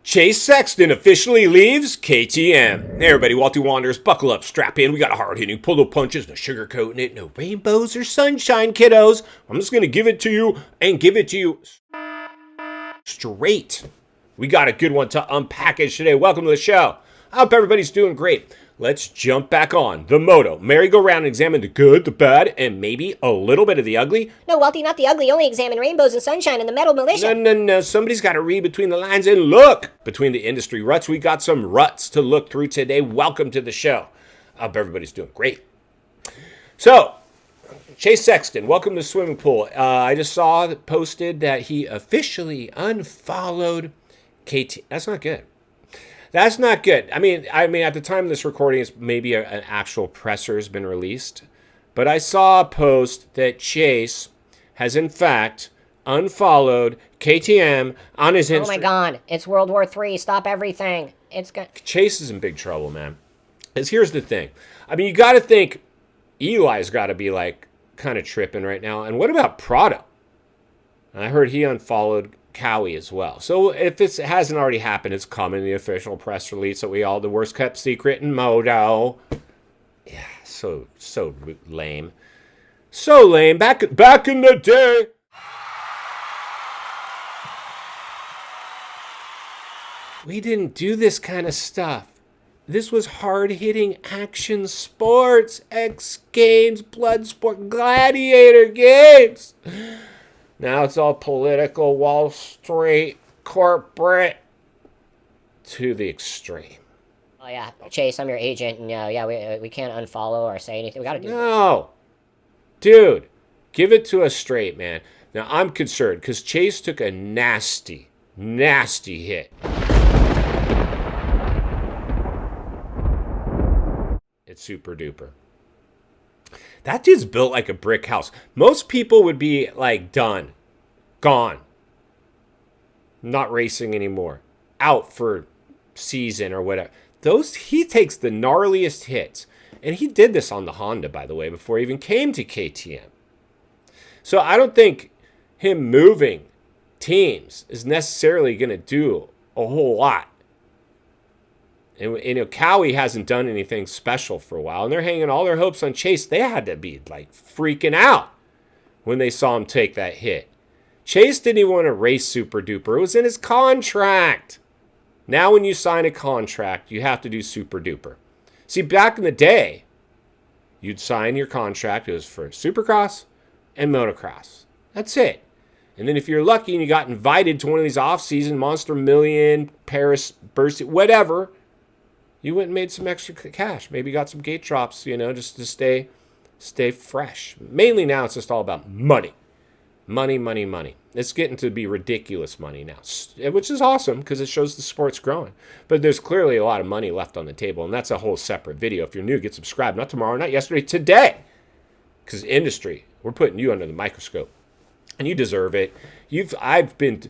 Chase Sexton officially leaves KTM. Hey everybody, Walty Wanderers, buckle up, strap in. We got a hard-hitting pull, no punches, no sugarcoating it, no rainbows or sunshine, kiddos. I'm just going to give it to you and give it to you straight. We got a good one to unpackage today. Welcome to the show. I hope everybody's doing great. Let's jump back on the moto merry-go-round and examine the good, the bad, and maybe a little bit of the ugly. No, Walty, not the ugly. Only examine rainbows and sunshine and the metal militia. No. Somebody's got to read between the lines and look between the industry ruts. We got some ruts to look through today. Welcome to the show. I hope everybody's doing great. So, Chase Sexton, welcome to the swimming pool. I just saw that posted that he officially unfollowed KT. That's not good. That's not good. I mean, at the time of this recording, it's maybe an actual presser has been released. But I saw a post that Chase has, in fact, unfollowed KTM on his Instagram. Oh my God, it's World War III. Stop everything. Chase is in big trouble, man. Because here's the thing. I mean, you got to think Eli's got to be, like, kind of tripping right now. And what about Prado? I heard he unfollowed Cowie as well. So if it hasn't already happened, it's coming, the official press release that the worst kept secret in moto. Yeah, so lame. So lame. Back in the day. We didn't do this kind of stuff. This was hard-hitting action sports, X Games, blood sport, gladiator games. Now it's all political, Wall Street, corporate, to the extreme. Oh yeah, Chase, I'm your agent, and we can't unfollow or say anything. We gotta do No. Dude, give it to us straight, man. Now I'm concerned, because Chase took a nasty hit. It's super duper. That dude's built like a brick house. Most people would be like done, gone, not racing anymore, out for season or whatever. He takes the gnarliest hits. And he did this on the Honda, by the way, before he even came to KTM. So I don't think him moving teams is necessarily going to do a whole lot. And Cowie hasn't done anything special for a while, and they're hanging all their hopes on Chase. They had to be like freaking out when they saw him take that hit. Chase didn't even want to race Super Duper. It was in his contract. Now when you sign a contract, you have to do Super Duper. See, back in the day, you'd sign your contract. It was for Supercross and Motocross. That's it. And then if you're lucky and you got invited to one of these off-season Monster Million, Paris, Burst, whatever, you went and made some extra cash. Maybe got some gate drops, just to stay fresh. Mainly now it's just all about money. Money. It's getting to be ridiculous money now, which is awesome because it shows the sport's growing. But there's clearly a lot of money left on the table, and that's a whole separate video. If you're new, get subscribed. Not tomorrow, not yesterday, today. Because industry, we're putting you under the microscope. And you deserve it. I've been...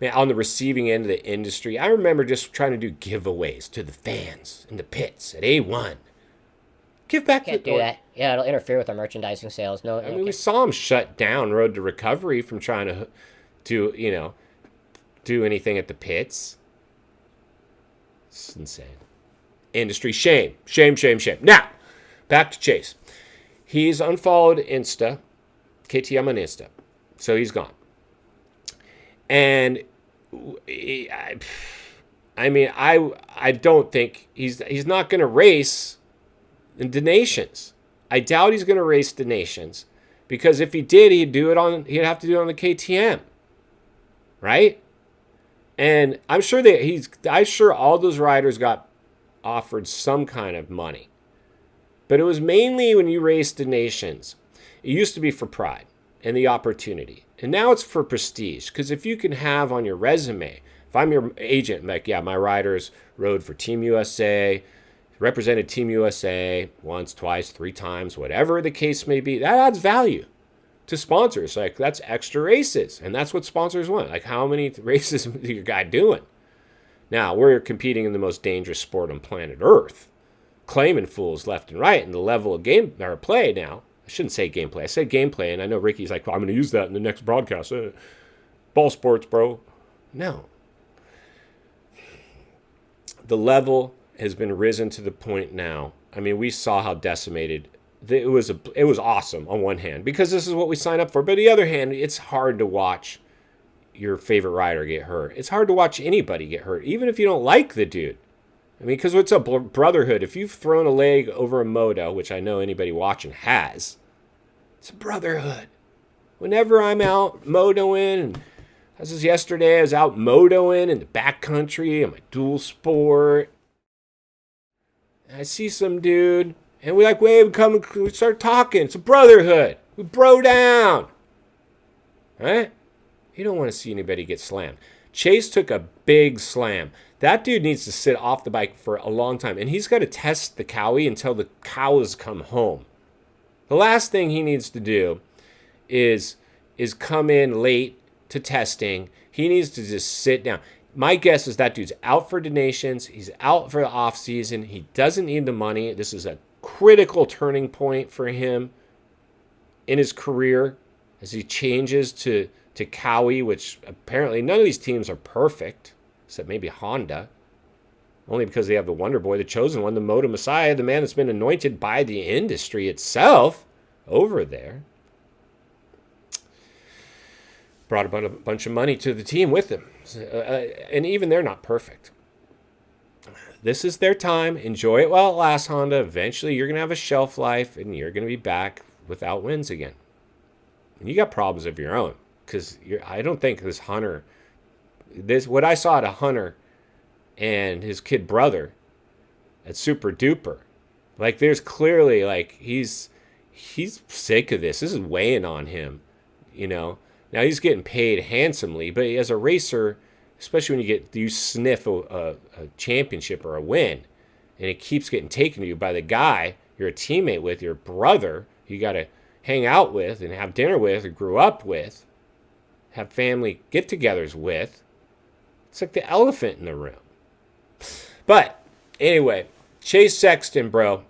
Man, on the receiving end of the industry, I remember just trying to do giveaways to the fans in the pits at A1. Give back. Can't do that. Yeah, it'll interfere with our merchandising sales. No, we saw him shut down Road to Recovery from trying to do anything at the pits. It's insane. Industry, shame. Now, back to Chase. He's unfollowed KTM on Insta, so he's gone. And I don't think he's not going to race in the Nations. I doubt he's going to race the Nations because if he did, he'd have to do it on the KTM, right? And I'm sure all those riders got offered some kind of money, but it was mainly when you raced the Nations. It used to be for pride and the opportunity. And now it's for prestige, because if you can have on your resume, if I'm your agent, like, yeah, my riders rode for Team USA, represented Team USA once, twice, 3 times, whatever the case may be, that adds value to sponsors. Like, that's extra races, and that's what sponsors want. Like, how many races is your guy doing? Now, we're competing in the most dangerous sport on planet Earth, claiming fools left and right, and the level of game or play now. I shouldn't say gameplay. I said gameplay, and I know Ricky's like, I'm going to use that in the next broadcast. Ball sports, bro. No. The level has been risen to the point now. I mean, we saw how decimated it was. It was awesome on one hand because this is what we signed up for, but on the other hand, it's hard to watch your favorite rider get hurt. It's hard to watch anybody get hurt, even if you don't like the dude. I mean, because it's a brotherhood. If you've thrown a leg over a moto, which I know anybody watching has, it's a brotherhood. Whenever I'm out motoing, and as was yesterday, I was out motoing in the backcountry on my dual sport. And I see some dude, and we wave and come, we start talking. It's a brotherhood. We bro down. Right? You don't want to see anybody get slammed. Chase took a big slam. That dude needs to sit off the bike for a long time, and he's got to test the cowie until the cows come home. The last thing he needs to do is come in late to testing. He needs to just sit down. My guess is that dude's out for donations. He's out for the off season. He doesn't need the money. This is a critical turning point for him in his career as he changes to Cowie, which apparently none of these teams are perfect, except maybe Honda. Only because they have the Wonder Boy, the chosen one, the Moto Messiah, the man that's been anointed by the industry itself over there. Brought a bunch of money to the team with him. And even they're not perfect. This is their time. Enjoy it while it lasts, Honda. Eventually, you're going to have a shelf life, and you're going to be back without wins again. And you got problems of your own. Because I don't think this Hunter... what I saw at a Hunter and his kid brother at Super Duper, there's clearly, he's sick of this. This is weighing on him, Now, he's getting paid handsomely, but as a racer, especially when you sniff a championship or a win, and it keeps getting taken to you by the guy you're a teammate with, your brother, you got to hang out with and have dinner with or grew up with, have family get-togethers with. It's like the elephant in the room. But anyway, Chase Sexton, bro,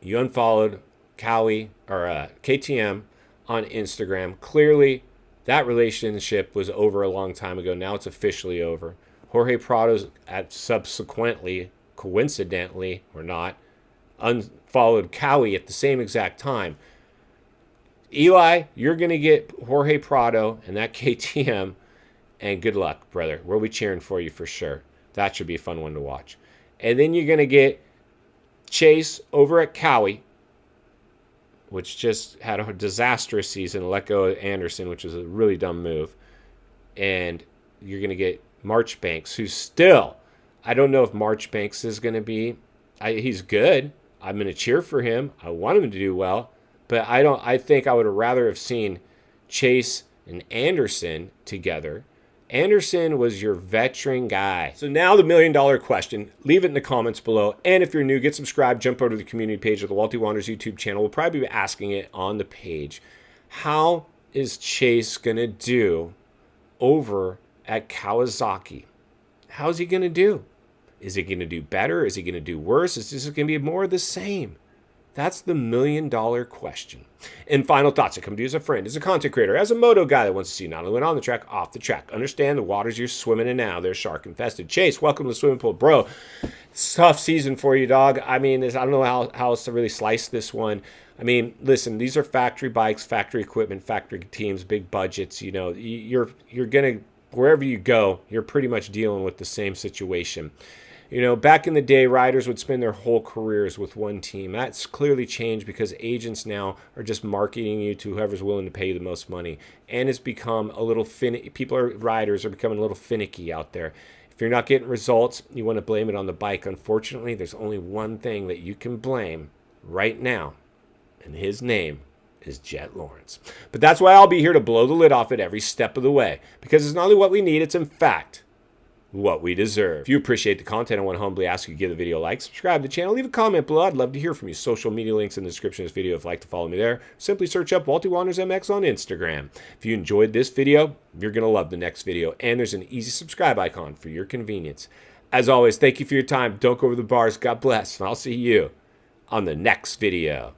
you unfollowed Cowie or KTM on Instagram. Clearly, that relationship was over a long time ago. Now it's officially over. Jorge Prado's subsequently, coincidentally or not, unfollowed Cowie at the same exact time. Eli, you're going to get Jorge Prado and that KTM, and good luck, brother. We'll be cheering for you for sure. That should be a fun one to watch. And then you're going to get Chase over at Cowie, which just had a disastrous season, let go of Anderson, which was a really dumb move. And you're going to get Marchbanks, who's still, I don't know if Marchbanks is going to be, he's good. I'm going to cheer for him. I want him to do well. But I think I would have rather have seen Chase and Anderson together. Anderson was your veteran guy. So now the $1 million question. Leave it in the comments below. And if you're new, get subscribed. Jump over to the community page of the Walty Wanderers YouTube channel. We'll probably be asking it on the page. How is Chase going to do over at Kawasaki? How's he going to do? Is he going to do better? Is he going to do worse? Is this going to be more of the same? That's the $1 million question. And final thoughts. I come to you as a friend, as a content creator, as a moto guy that wants to see you not only win on the track, off the track. Understand the waters you're swimming in now. They're shark infested. Chase, welcome to the swimming pool. Bro, it's a tough season for you, dog. I mean, I don't know how else to really slice this one. I mean, listen, these are factory bikes, factory equipment, factory teams, big budgets. You're going to, wherever you go, you're pretty much dealing with the same situation. Back in the day, riders would spend their whole careers with one team. That's clearly changed because agents now are just marketing you to whoever's willing to pay you the most money. And it's become a little finicky. Riders are becoming a little finicky out there. If you're not getting results, you want to blame it on the bike. Unfortunately, there's only one thing that you can blame right now, and his name is Jet Lawrence. But that's why I'll be here to blow the lid off it every step of the way. Because it's not only what we need, it's in fact what we deserve. If you appreciate the content, I want to humbly ask you to give the video a like, subscribe to the channel, leave a comment below. I'd love to hear from you. Social media links in the description of this video if you'd like to follow me there. Simply search up Walty Wanderers MX on Instagram. If you enjoyed this video, you're going to love the next video. And there's an easy subscribe icon for your convenience. As always, thank you for your time. Don't go over the bars. God bless. And I'll see you on the next video.